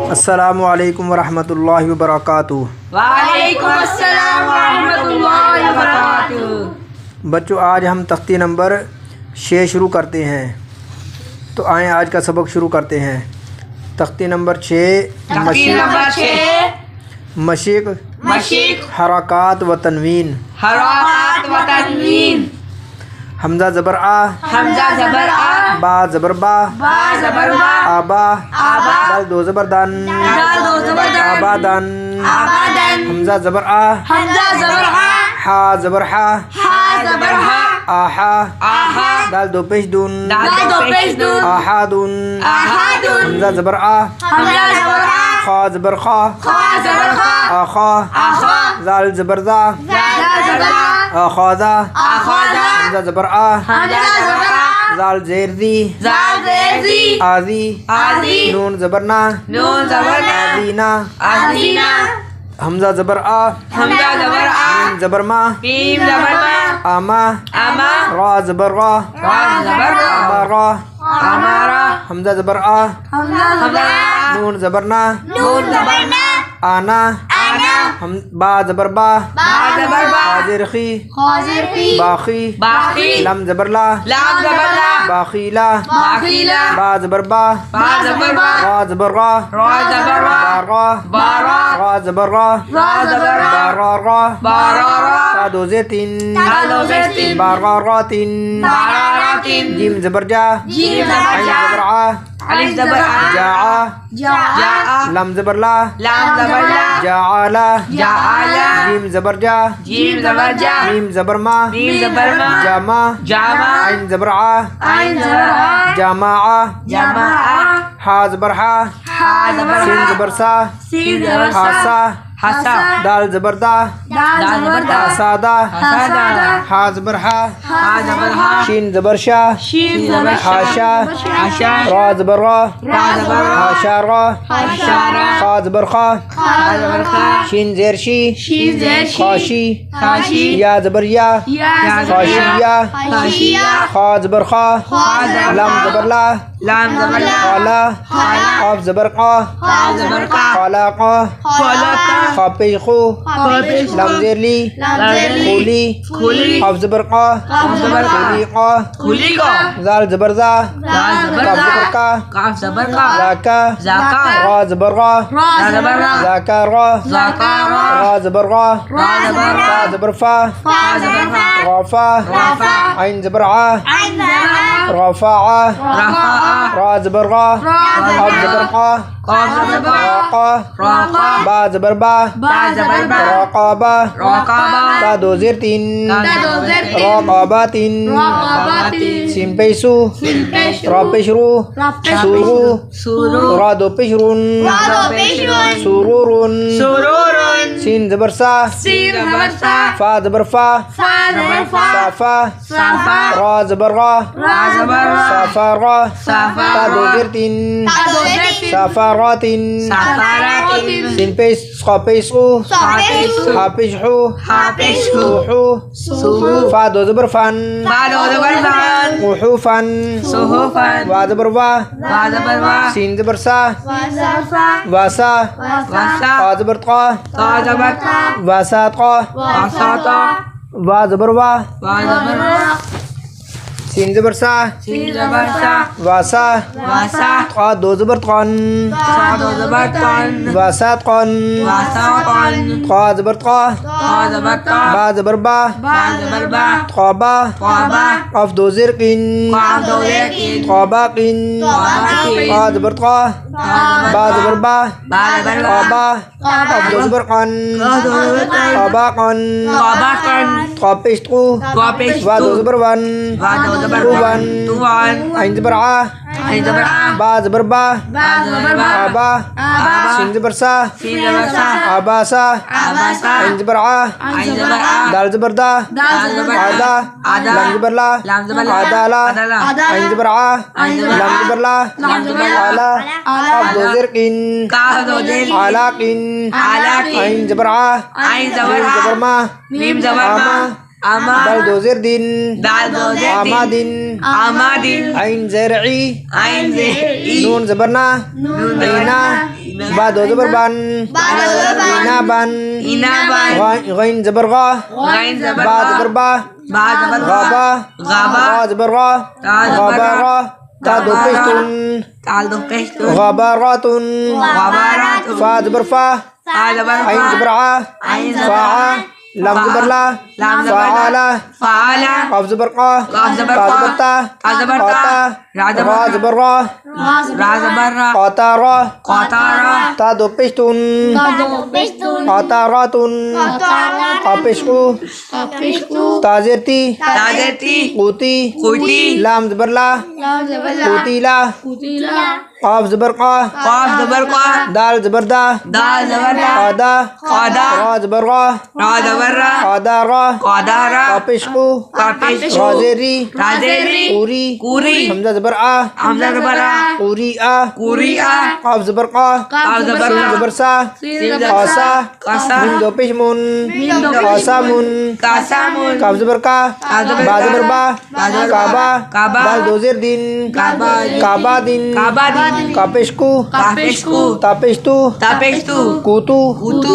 अस्सलामु अलैकुम वरहमतुल्लाहि वबरकातुहू। वालेकुम अस्सलाम वरहमतुल्लाहि वबरकातुहू। बच्चों, आज हम तख्ती नंबर 6 शुरू करते हैं। तो आएँ आज का सबक शुरू करते हैं। तख्ती नंबर 6 मशीक हरकात व तनवीन। हरकात व तनवीन। हमजा ज़बर आ, बा ज़बर बा, आबा, दाल दो ज़बर दान, आबादन। हमजा ज़बर आ, हा ज़बर हा, आहा, दाल दो पेश दून, आहादुन। हमजा ज़बर आ, खा ज़बर खा, आखा, जाल ज़बर जा, आखाजा। हमजा ज़बर आ, जाल ज़ेर दी, आजी, नून ज़बर ना, आजीना। हमजा ज़बर आ, मीम ज़बर मा, आमा, रा ज़बर रा, आमारा। हमजा ज़बर आ, नून ज़बर ना, आना। हम बा ज़बर बा, हाजिर खी, बाखी। लम ज़बर ला, बाखीला। बा ज़बर बा, रा ज़बर रा, रा ज़बर रा, ता दो ज़े तीन, बारा तीन। जीम ज़बर जा, आइन ज़बर आ, जा। लम ज़बर ला, जाआला। जीम ज़बर जा, मीम ज़बर मा, जामा। आइन ज़बर आ, जामा। हा ज़बर हा, सीन ज़बर सा, हासा। दाल ज़बर दा, हासादा। हा ज़बर हा, शीन ज़बर शा, हाशा। रा ज़बर रा, हाशारा। खा ज़बर खा, शीन ज़ेर शी, खाशी। या ज़बर या, खाशिया। खा ज़बर खा, लम ज़बर ला, खाला। क़ाफ ज़बर क़ा, ख़लाक़ा। खा पेश खू, लम ज़ेर ली, खूली। क़ाफ ज़बर क़ा, खूलीक़ा। ज़ाल ज़बर ज़ा, काफ़ ज़बर का, ज़ाका। रा ज़बर रा, ज़ाकारा। रा ज़बर रा, फ़ा ज़बर फ़ा, ग़फ़ा। आइन ज़बर आ, रफ़ा। रा ज़बर रा, क़ाफ ज़बर क़ा, राक़ा। बा ज़बर बा, राक़ाबा। ता दो ज़ेर तीन, राक़ाबा तीन। सीन पेश सू, रा पेश रू, सुरू। रा दो पेश रुन, सुरूरुन। सीन ज़बर सा, फ़ा ज़बर फ़ा, साफ़ा। रा ज़बर रा, साफ़ारा। ता दो ज़ेर तीन, साफ़ारातिन। सीन पेश क़ा पेश क़ू, हा पेश हू, सूहू। फ़ा दो ज़बर फ़न, क़ुहूफ़न। वा ज़बर वा, सीन ज़बर सा, वासा। क़ा ज़बर क़ा, वासाक़ा। वा ज़बर वा, सीन ज़बर सा, वासा। क़ा दो ज़बर क़न, वासाक़न। क़ा ज़बर क़ा, बा ज़बर बा, क़ाबा। क़ाफ दो ज़ेर क़िन, क़ाबाक़िन। क़ा ज़बर क़ा, बा ज़बर बा, क़ाबा। क़ाफ दो ज़बर क़न, क़ाबाक़न। क़ा पेश क़ू, वा दो ज़बर वन, आइन ज़बर आ, बा ज़बर बा, आबा। सीन ज़बर सा, आबासा। आइन ज़बर आ, दाल ज़बर दा, आदा। लम ज़बर ला, आदाला। आइन ज़बर आ, लम ज़बर ला, आला। क़ाफ दो ज़ेर क़िन, आलाक़िन। आइन ज़बर आ, मीम ज़बर मा, आमा। अमा दाल दो ज़ेर दिन दाल दो ज़ेर आमादिन आमादिन आइन ज़ेर ई आइन ज़ेर ई नून ज़बरना ईना बा दो ज़बर बन ईना बन इनाबन गैन ज़बर गा गैन ज़बर बा ज़बर बा बा ज़बर गाबा गाबा गा ज़बर गा ता ज़बर गाबा गा ता दो पेशतुन ताल दो पेशतुन गाबारातुन गबारातुन फा ज़बर फा फा ज़बर आइन ज़बर आ आइन ज़बर फा लाम ज़बर ला लाम ज़बर ला फ़ाला फ़ाला काफ ज़बर क़ा काफ ज़बर ता क़ा ज़बर ता ता ज़बर ता रा ज़बर रा ज़बर रा रा ज़बर रा क़ाता रा क़ातारा ता दो पेशतुन क़ातारातुन क़ापिशकु ताज़िरती ताज़ेती क़ूती क़ूती लाम ज़बर ला क़ूतीला क़ाफ ज़बर क़ा क़ाफ ज़बर क़ा दाल ज़बर दा दाल ज़बर दा क़ादा क़ादा रा ज़बर रा रा ज़बर रा क़ादा रा क़ादारा क़ापिशकु क़ापिशकु राज़ेरी राज़ेरी क़ूरी क़ूरी हमज़ा ज़बर आ हमज़ा ज़बर आ क़ूरी आ क़ूरी आ क़ाफ ज़बर क़ा क़ाफ ज़बर सीन क़ा ज़बर सा सीन ज़बर क़ासा क़ासा मीम दो पेश मुन क़ासामुन क़ासामुन काफ ज़बर का बा ज़बर बा काबा काबा दाल दो ज़ेर दिन काबा काबा दिन काबा दिन कापेशकु कापेशकु तापेशतु तापेशतु कुतु कुतु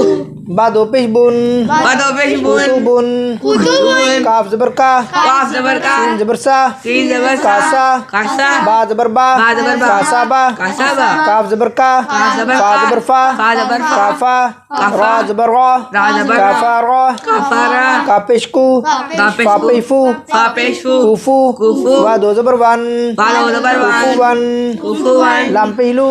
बा दो पेश बुन बदो पेशबुन कुतुबुन काफ ज़बर का काफ ज़बर का सीन ज़बर सा सीन ज़बर कासा कासा बा ज़बर बा बा ज़बर बा कासा बा कासाबा काफ ज़बर का काफ ज़बर फा का ज़बर फा फा ज़बर फा काफा काफा रा ज़बर रा रा ज़बर रा काफा रा काफारा कापेशकु कापेशकु फापेफु फापेशु कुफु कुफु बा दो ज़बर वन बालो ज़बर कुफु वन वन कुफुवन लाम पहलू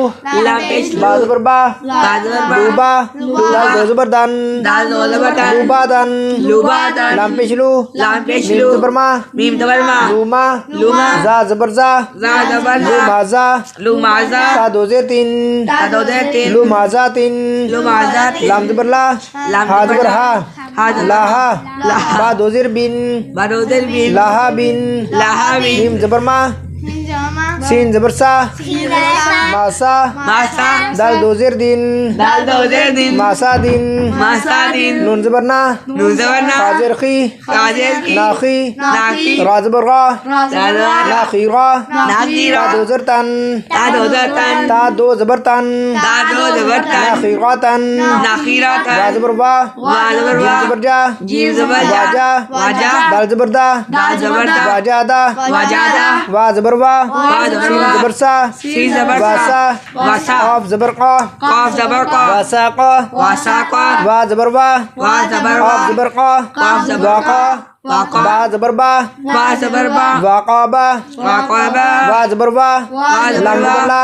लापेशु बा ज़बर बा बा ज़बर बा लूबा दाल दो ज़बर दान दाल दो ज़बर दान लूबा दान लुबादन लाम पेशलू लापेशु मीम ज़बर मा मीम ज़बर मा लूमा लुमा जा ज़बर जा जा ज़बर जा लुमाजा लुमाजा ता दो ज़ेर तीन तादो दे तीन लुमाजा तीन लुमाजा तीन लाम ज़बर ला लाम हा ज़बर ज़बर ला, हा हा ज़बर लाहा लाहा। बा दो ज़ेर बिन बरोदर बिन लाहा बिन लाहा बिन मीम ज़बर मा सीन ज़बर सा मासा मासा दाल दो ज़ेर दिन दाल दो दे दिन मासा दिन मासा दिन नून ज़बर ना नून ज़बर ना काज़िर खी काजेर की नाखी नाकी रा ज़बर रा दादा नाखी रा नाकी ता रा दो ज़र तन तादो दतन ता दो ज़बर तन तादो ज़बरतन नाखी रा तन नाखीरा रा तन ज़बर वा वा ज़बर वा ज़बर जा जीव ज़बर जा वाजा वाजा दाल ज़बर दा दाल ज़बर दा वाजा दा वाजादा वा ज़बर वा वा ज़बर सीन वा ज़बर सा सी ज़बर वासा सा वासा काफ ज़बर क़ा काफ ज़बर का वासा क़ा वासा का वा ज़बर वा वा ज़बर वा काफ ज़बर क़ा काफ ज़बर वाक़ा वाक़ा बा ज़बर बा वा ज़बर बा वाक़ाबा वाक़ाबा वा ज़बर वा वा ज़बर लाम ज़बर ला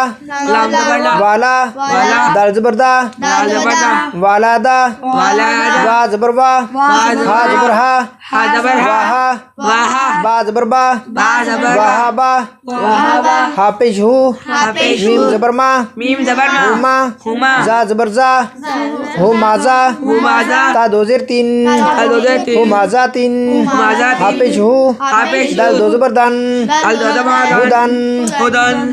लाम ज़बर ला वाला वाला दाल ज़बर दा दाल ज़बर दा वालादा वाला वा ज़बर वा वा ज़बर हा ज़बर हा हा ज़बर हा वाहा वाहा बा ज़बर बा बा ज़बर वाहाबा वाहाबा हाफिज हु हाफिज मीम हु ज़बर मा मीम ज़बर मा हुमा हुमा जा ज़बर जा हुमाजा हुमाजा ता दो ज़ेर तीन तादो दे तीन हुमाजा तीन हुमाजा तीन हाफिज हु हाफिज दाल दो ज़बर दान दाल दो ज़बर हुदन हुदन।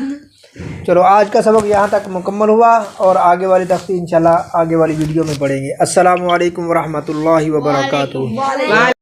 चलो आज का सबक यहाँ तक मुकम्मल हुआ और आगे वाली तक इंशाल्लाह आगे वाली वीडियो में पढ़ेंगे। अस्सलामु अलैकुम वरहमतुल्लाहि वबरकातुहू।